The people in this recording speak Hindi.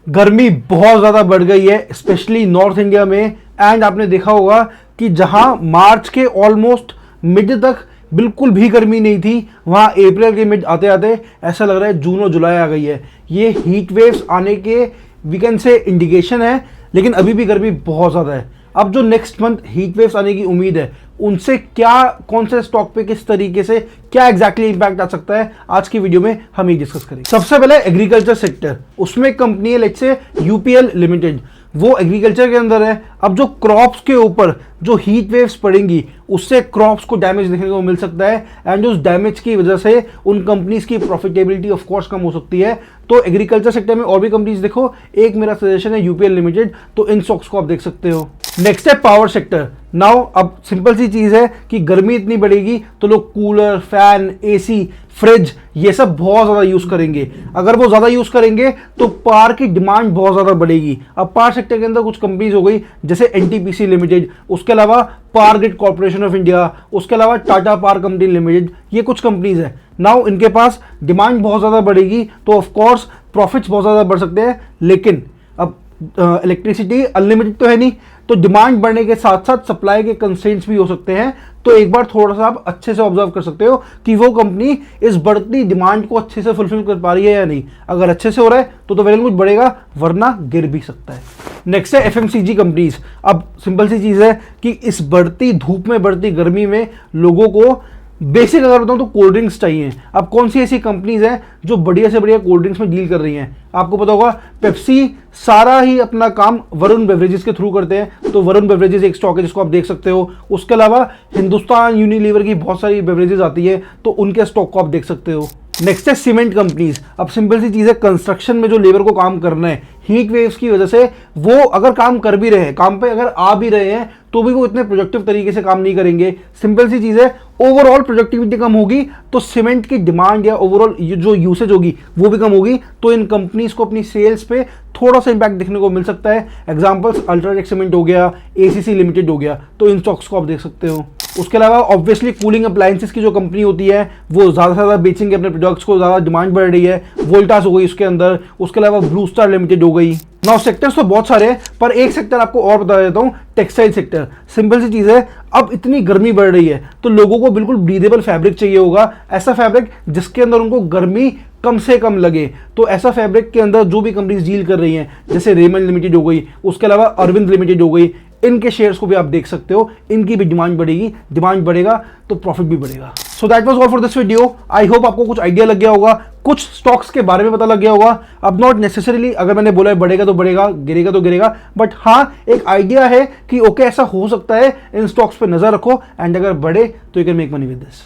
गर्मी बहुत ज़्यादा बढ़ गई है स्पेशली नॉर्थ इंडिया में। एंड आपने देखा होगा कि जहां मार्च के ऑलमोस्ट मिड तक बिल्कुल भी गर्मी नहीं थी, वहां अप्रैल के मिड आते आते ऐसा लग रहा है जून और जुलाई आ गई है। ये हीट वेव्स आने के वी कैन से इंडिकेशन है, लेकिन अभी भी गर्मी बहुत ज़्यादा है। अब जो नेक्स्ट मंथ हीट वेव्स आने की उम्मीद है, उनसे क्या, कौन से स्टॉक पे किस तरीके से क्या एग्जैक्टली इंपैक्ट आ सकता है, आज की वीडियो में हम ये डिस्कस करेंगे। सबसे पहले एग्रीकल्चर सेक्टर, उसमें कंपनी है लेट्स से यूपीएल लिमिटेड, वो एग्रीकल्चर के अंदर है। अब जो क्रॉप्स के ऊपर जो हीट वेव्स पड़ेंगी, उससे क्रॉप्स को डैमेज देखने को मिल सकता है एंड उस डैमेज की वजह से उन कंपनीज की प्रॉफिटेबिलिटी ऑफ कोर्स कम हो सकती है। तो एग्रीकल्चर सेक्टर में और भी कंपनीज देखो, एक मेरा सजेशन है यूपीएल लिमिटेड, तो इन स्टॉक्स को आप देख सकते हो। नेक्स्ट है पावर सेक्टर। नाउ अब सिंपल सी चीज है कि गर्मी इतनी बढ़ेगी तो लोग कूलर, फैन, एसी, फ्रिज ये सब बहुत ज़्यादा यूज़ करेंगे। अगर वो ज़्यादा यूज़ करेंगे तो पावर की डिमांड बहुत ज़्यादा बढ़ेगी। अब पावर सेक्टर के अंदर कुछ कंपनीज हो गई जैसे एनटीपीसी लिमिटेड, उसके अलावा power grid corporation of India, उसके अलावा टाटा पावर कंपनी लिमिटेड, ये कुछ कंपनीज है। नाउ इनके पास डिमांड बहुत ज़्यादा बढ़ेगी तो ऑफकोर्स प्रॉफिट्स बहुत ज़्यादा बढ़ सकते हैं, लेकिन अब इलेक्ट्रिसिटी अनलिमिटेड तो है नहीं, तो डिमांड बढ़ने के साथ साथ सप्लाई के कंस्ट्रेंट्स भी हो सकते हैं। तो एक बार थोड़ा सा आप अच्छे से ऑब्जर्व कर सकते हो कि वो कंपनी इस बढ़ती डिमांड को अच्छे से फुलफिल कर पा रही है या नहीं। अगर अच्छे से हो रहा है तो वेल कुछ बढ़ेगा, वरना गिर भी सकता है। नेक्स्ट है एफएमसीजी कंपनीज। अब सिंपल सी चीज़ है कि इस बढ़ती धूप में, बढ़ती गर्मी में लोगों को बेसिक अगर बताऊं तो कोल्ड ड्रिंक्स चाहिए। अब कौन सी ऐसी कंपनीज हैं जो बढ़िया से बढ़िया कोल्ड ड्रिंक्स में डील कर रही हैं? आपको पता होगा पेप्सी सारा ही अपना काम वरुण बेवरेजेस के थ्रू करते हैं, तो वरुण बेवरेजेस एक स्टॉक है जिसको आप देख सकते हो। उसके अलावा हिंदुस्तान यूनिलीवर की बहुत सारी बेवरेजेस आती है, तो उनके स्टॉक को आप देख सकते हो। नेक्स्ट है सीमेंट कंपनीज। अब सिंपल सी चीज़ है, कंस्ट्रक्शन में जो लेबर को काम करना है, हीट वेव्स की वजह से वो अगर काम कर भी रहे हैं, काम पे अगर आ भी रहे हैं, तो भी वो इतने प्रोडक्टिव तरीके से काम नहीं करेंगे। सिंपल सी चीज़ है, ओवरऑल प्रोडक्टिविटी कम होगी तो सीमेंट की डिमांड या ओवरऑल जो यूसेज होगी वो भी कम होगी, तो इन कंपनीज को अपनी सेल्स पे थोड़ा सा इंपैक्ट देखने को मिल सकता है। एग्जांपल्स अल्ट्राटेक सीमेंट हो गया, एसीसी लिमिटेड हो गया, तो इन स्टॉक्स को आप देख सकते हो। उसके अलावा ऑब्वियसली कूलिंग अप्लायंसेस की जो कंपनी होती है वो ज़्यादा से ज़्यादा बेचेंगे अपने प्रोडक्ट्स को, ज़्यादा डिमांड बढ़ रही है, वोल्टास हो गई उसके अंदर, उसके अलावा ब्लू स्टार लिमिटेड हो गई। नाउ सेक्टर्स तो बहुत सारे हैं, पर एक सेक्टर आपको और बता देता हूँ, टेक्सटाइल सेक्टर। सिंपल सी चीज़ है, अब इतनी गर्मी बढ़ रही है तो लोगों को बिल्कुल ब्रीदेबल फैब्रिक चाहिए होगा, ऐसा फैब्रिक जिसके अंदर उनको गर्मी कम से कम लगे। तो ऐसा फैब्रिक के अंदर जो भी कंपनीज डील कर रही हैं, जैसे रेमंड लिमिटेड हो गई, उसके अलावा अरविंद लिमिटेड हो गई, इनके शेयर्स को भी आप देख सकते हो। इनकी भी डिमांड बढ़ेगी, डिमांड बढ़ेगा तो प्रॉफिट भी बढ़ेगा। So that was all for this video. I hope आपको कुछ आइडिया लग गया होगा, कुछ स्टॉक्स के बारे में पता लग गया होगा। अब नॉट नेसेसरीली अगर मैंने बोला है बढ़ेगा तो बढ़ेगा, गिरेगा तो गिरेगा, बट हाँ एक आइडिया है कि ओके ऐसा हो सकता है, इन स्टॉक्स पे नजर रखो एंड अगर बढ़े तो you can make money with this.